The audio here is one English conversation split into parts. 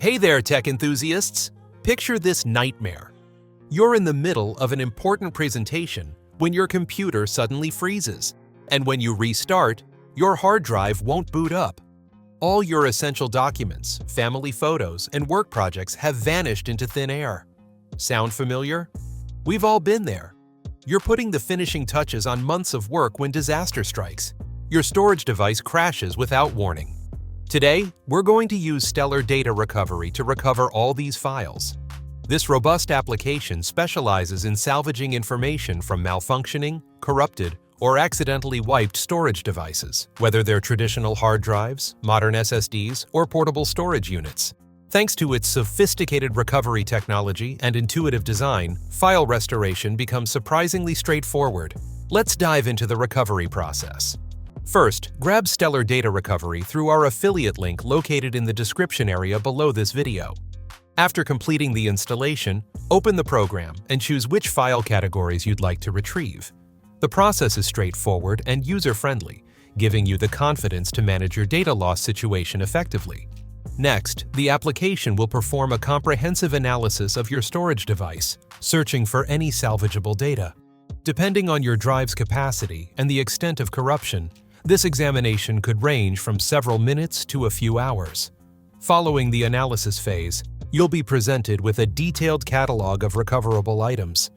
Hey there, tech enthusiasts! Picture this nightmare. You're in the middle of an important presentation when your computer suddenly freezes, and when you restart, your hard drive won't boot up. All your essential documents, family photos, and work projects have vanished into thin air. Sound familiar? We've all been there. You're putting the finishing touches on months of work when disaster strikes. Your storage device crashes without warning. Today, we're going to use Stellar Data Recovery to recover all these files. This robust application specializes in salvaging information from malfunctioning, corrupted, or accidentally wiped storage devices, whether they're traditional hard drives, modern SSDs, or portable storage units. Thanks to its sophisticated recovery technology and intuitive design, file restoration becomes surprisingly straightforward. Let's dive into the recovery process. First, grab Stellar Data Recovery through our affiliate link located in the description area below this video. After completing the installation, open the program and choose which file categories you'd like to retrieve. The process is straightforward and user-friendly, giving you the confidence to manage your data loss situation effectively. Next, the application will perform a comprehensive analysis of your storage device, searching for any salvageable data. Depending on your drive's capacity and the extent of corruption, this examination could range from several minutes to a few hours. Following the analysis phase, you'll be presented with a detailed catalog of recoverable items.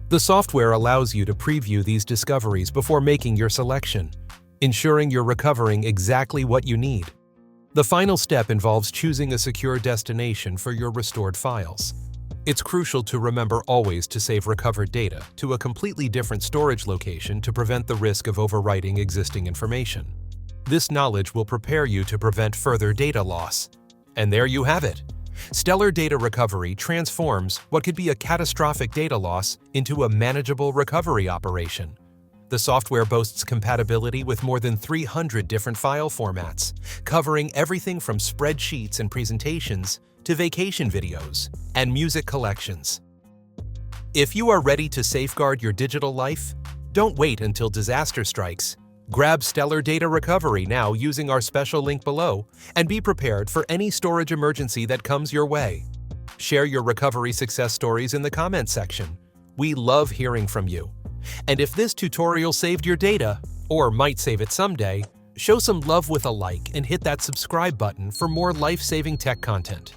The software allows you to preview these discoveries before making your selection, ensuring you're recovering exactly what you need. The final step involves choosing a secure destination for your restored files. It's crucial to remember always to save recovered data to a completely different storage location to prevent the risk of overwriting existing information. This knowledge will prepare you to prevent further data loss. And there you have it. Stellar Data Recovery transforms what could be a catastrophic data loss into a manageable recovery operation. The software boasts compatibility with more than 300 different file formats, covering everything from spreadsheets and presentations to vacation videos and music collections. If you are ready to safeguard your digital life, don't wait until disaster strikes. Grab Stellar Data Recovery now using our special link below and be prepared for any storage emergency that comes your way. Share your recovery success stories in the comments section. We love hearing from you. And if this tutorial saved your data, or might save it someday, show some love with a like and hit that subscribe button for more life-saving tech content.